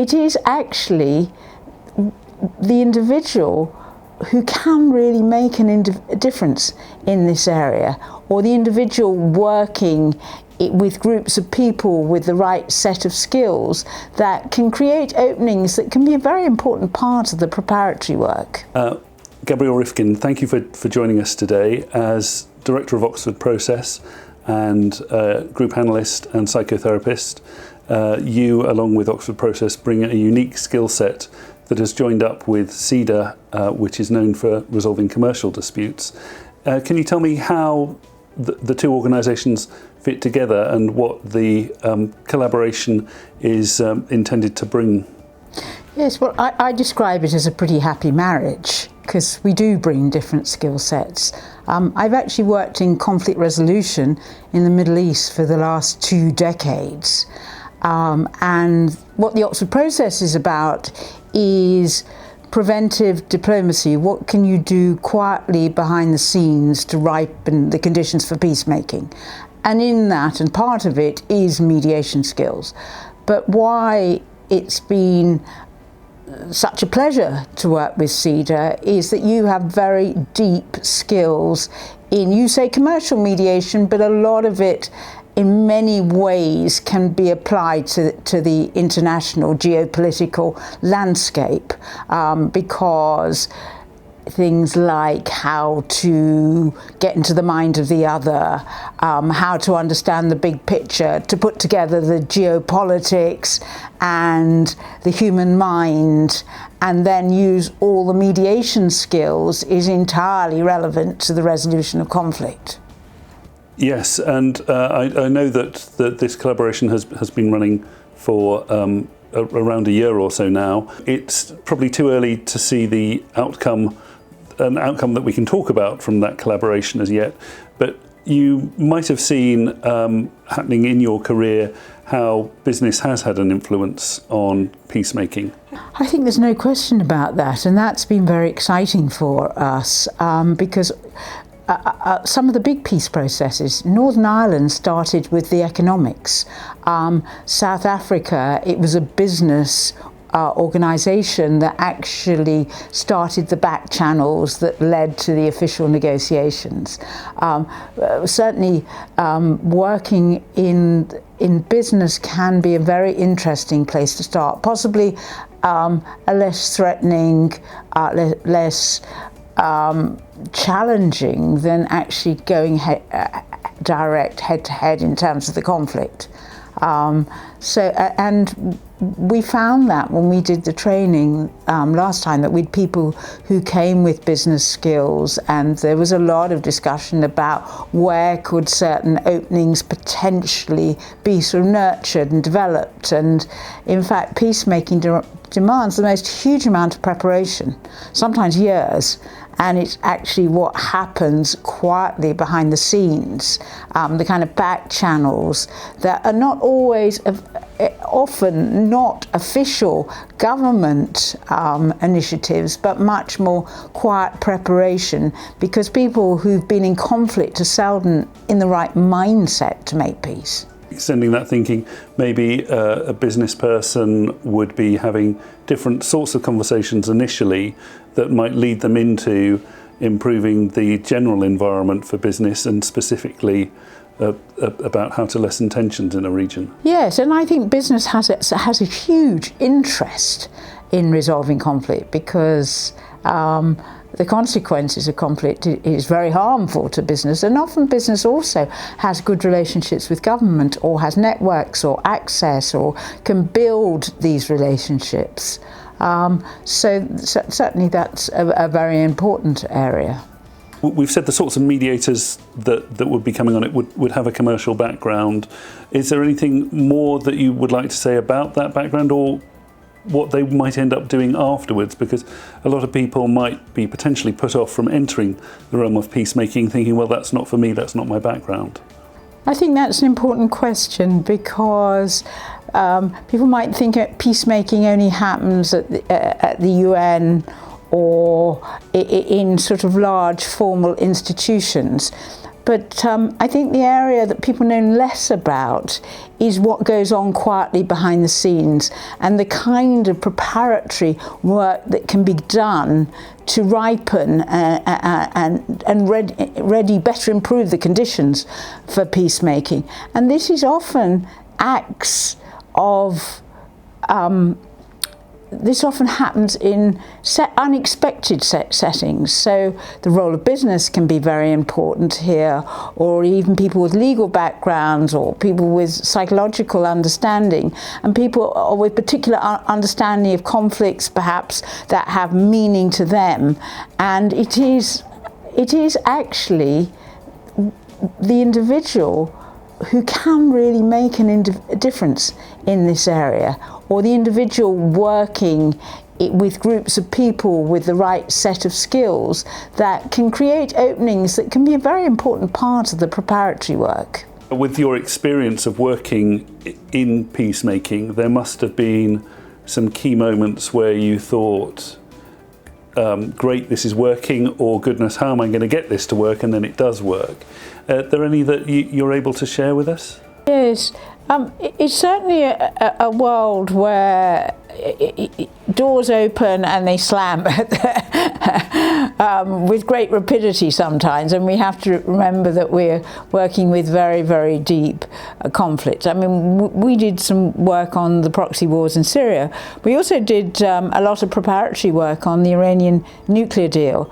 it is actually the individual who can really make a difference in this area, or the individual working with groups of people with the right set of skills that can create openings that can be a very important part of the preparatory work. Gabrielle Rifkin, thank you for joining us today. As Director of Oxford Process and Group Analyst and Psychotherapist, you, along with Oxford Process, bring a unique skill set that has joined up with CEDR, which is known for resolving commercial disputes. Can you tell me how the two organisations fit together and what the collaboration is intended to bring? Yes, well, I describe it as a pretty happy marriage, because we do bring different skill sets. I've actually worked in conflict resolution in the Middle East for the last 2 decades. And what the Oxford Process is about is preventive diplomacy. What can you do quietly behind the scenes to ripen the conditions for peacemaking? And in that, and part of it, is mediation skills. But why it's been such a pleasure to work with CEDR is that you have very deep skills in, you say, commercial mediation, but a lot of it in many ways can be applied to the international geopolitical landscape, because things like how to get into the mind of the other, how to understand the big picture, to put together the geopolitics and the human mind, and then use all the mediation skills is entirely relevant to the resolution of conflict. Yes, and I know that this collaboration has been running for around a year or so now. It's probably too early to see an outcome that we can talk about from that collaboration as yet, but you might have seen happening in your career how business has had an influence on peacemaking. I think there's no question about that, and that's been very exciting for us, because some of the big peace processes, Northern Ireland started with the economics. South Africa, it was a business organisation that actually started the back channels that led to the official negotiations. Certainly, working in business can be a very interesting place to start. Possibly a less threatening, less challenging than actually going direct head-to-head in terms of the conflict. And we found that when we did the training last time, that we'd people who came with business skills, and there was a lot of discussion about where could certain openings potentially be sort of nurtured and developed. And in fact, peacemaking demands the most huge amount of preparation, sometimes years. And it's actually what happens quietly behind the scenes, the kind of back channels that are not always, often not official government initiatives, but much more quiet preparation, because people who've been in conflict are seldom in the right mindset to make peace. Extending that thinking, maybe a business person would be having different sorts of conversations initially that might lead them into improving the general environment for business, and specifically about how to lessen tensions in a region. Yes, and I think business has a huge interest in resolving conflict, because the consequences of conflict is very harmful to business, and often business also has good relationships with government, or has networks or access, or can build these relationships. So certainly that's a very important area. We've said the sorts of mediators that would be coming on it would have a commercial background. Is there anything more that you would like to say about that background, or what they might end up doing afterwards? Because a lot of people might be potentially put off from entering the realm of peacemaking, thinking, well, that's not for me, that's not my background. I think that's an important question, because people might think that peacemaking only happens at the UN or in sort of large formal institutions. But I think the area that people know less about is what goes on quietly behind the scenes, and the kind of preparatory work that can be done to ripen and ready better improve the conditions for peacemaking. And this is often acts of this often happens in unexpected settings. So the role of business can be very important here, or even people with legal backgrounds, or people with psychological understanding, and people with particular understanding of conflicts perhaps that have meaning to them. And it is actually the individual who can really make a difference in this area, or the individual working with groups of people with the right set of skills that can create openings that can be a very important part of the preparatory work. With your experience of working in peacemaking, there must have been some key moments where you thought, great, this is working, or goodness, how am I going to get this to work? And then it does work. Are there any that you're able to share with us? Yes, it's certainly a world where doors open and they slam with great rapidity sometimes, and we have to remember that we're working with very, very deep conflicts. I mean, we did some work on the proxy wars in Syria. We also did a lot of preparatory work on the Iranian nuclear deal,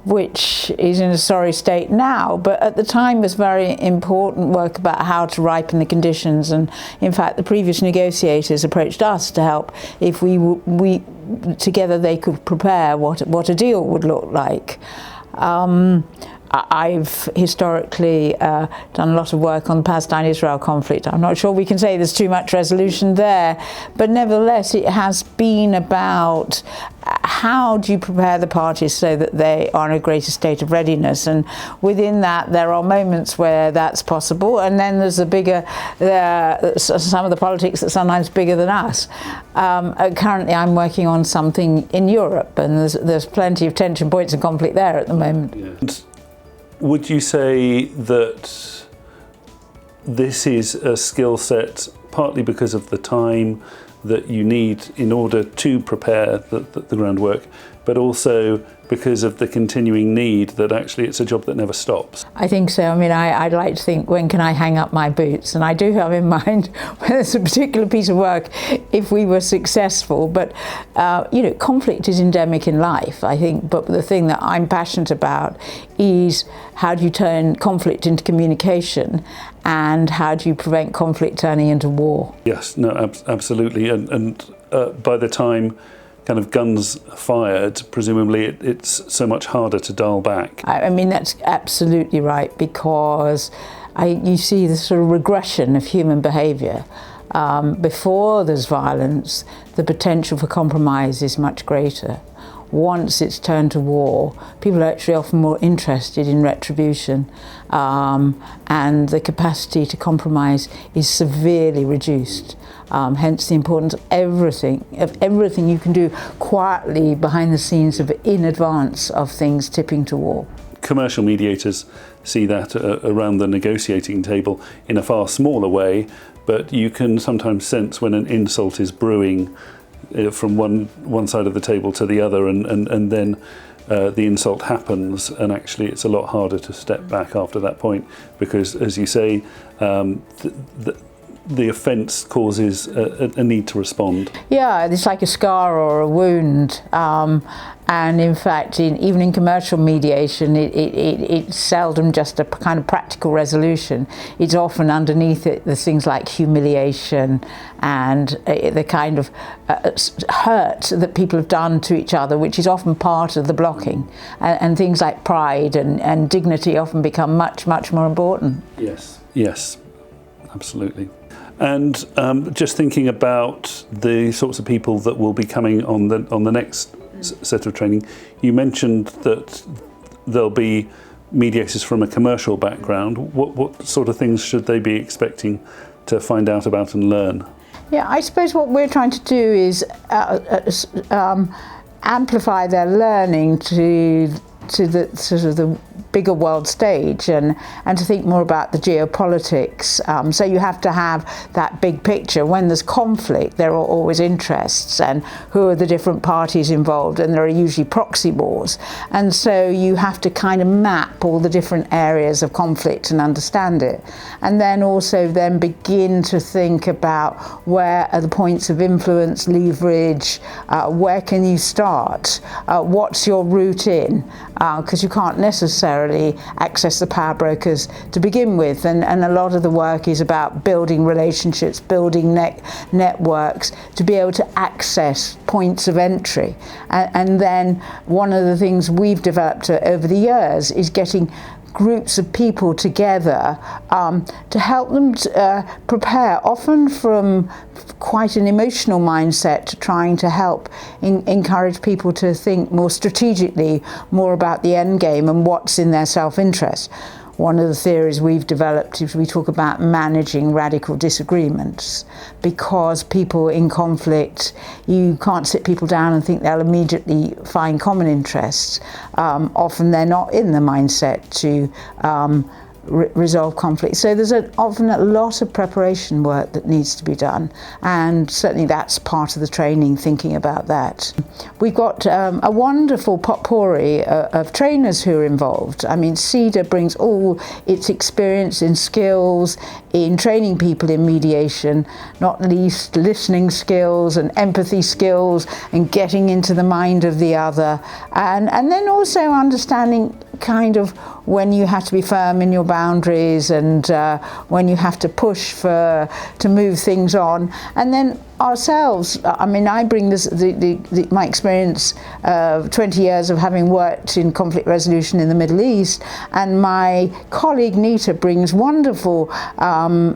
which is in a sorry state now, but at the time was very important work about how to ripen the conditions. And in fact, the previous negotiators approached us to help if we together they could prepare what a deal would look like. I've historically done a lot of work on the Palestine-Israel conflict. I'm not sure we can say there's too much resolution there, but nevertheless it has been about how do you prepare the parties so that they are in a greater state of readiness, and within that there are moments where that's possible, and then there's a bigger, some of the politics that's sometimes bigger than us. Currently I'm working on something in Europe, and there's plenty of tension points and conflict there at the moment. Yeah. Would you say that this is a skill set partly because of the time that you need in order to prepare the groundwork, but also because of the continuing need that actually it's a job that never stops? I think so. I mean, I'd like to think, when can I hang up my boots? And I do have in mind when there's a particular piece of work, if we were successful. But, you know, conflict is endemic in life, I think. But the thing that I'm passionate about is how do you turn conflict into communication, and how do you prevent conflict turning into war? Yes, no, absolutely. And by the time kind of guns fired, presumably it's so much harder to dial back. I mean, that's absolutely right, because you see the sort of regression of human behaviour. Before there's violence, the potential for compromise is much greater. Once it's turned to war, people are actually often more interested in retribution, and the capacity to compromise is severely reduced. Hence the importance of everything you can do quietly behind the scenes in advance of things tipping to war. Commercial mediators see that around the negotiating table in a far smaller way, but you can sometimes sense when an insult is brewing from one side of the table to the other, and then the insult happens, and actually it's a lot harder to step back after that point, because, as you say, the offence causes a need to respond. Yeah, it's like a scar or a wound. And in fact, even in commercial mediation, it's seldom just a kind of practical resolution. It's often underneath it there's things like humiliation and the kind of hurt that people have done to each other, which is often part of the blocking. And things like pride and dignity often become much, much more important. Yes, absolutely. And just thinking about the sorts of people that will be coming on the next set of training, you mentioned that there'll be mediators from a commercial background. What sort of things should they be expecting to find out about and learn? Yeah, I suppose what we're trying to do is amplify their learning to the sort of the bigger world stage, and to think more about the geopolitics. So you have to have that big picture. When there's conflict, there are always interests, and who are the different parties involved, and there are usually proxy wars. And so you have to kind of map all the different areas of conflict and understand it. And then also then begin to think about where are the points of influence, leverage, where can you start, what's your route in, because you can't necessarily access the power brokers to begin with, and a lot of the work is about building relationships, building networks to be able to access points of entry. And then one of the things we've developed over the years is getting groups of people together to help them prepare, often from quite an emotional mindset, to trying to help encourage people to think more strategically, more about the end game and what's in their self-interest. One of the theories we've developed is we talk about managing radical disagreements, because people in conflict, you can't sit people down and think they'll immediately find common interests. Often they're not in the mindset to resolve conflict. So there's often a lot of preparation work that needs to be done, and certainly that's part of the training, thinking about that. We've got a wonderful potpourri of trainers who are involved. I mean, CEDR brings all its experience and skills in training people in mediation, not least listening skills and empathy skills and getting into the mind of the other, and then also understanding kind of when you have to be firm in your boundaries, and when you have to push to move things on. And then ourselves, I mean, I bring this my experience of 20 years of having worked in conflict resolution in the Middle East, and my colleague Nita brings wonderful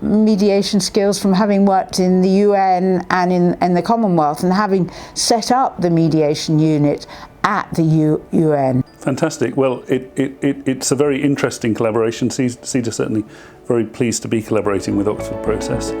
mediation skills from having worked in the UN and in the Commonwealth, and having set up the mediation unit at the UN. Fantastic. Well, it's a very interesting collaboration. CEDR certainly very pleased to be collaborating with Oxford Process.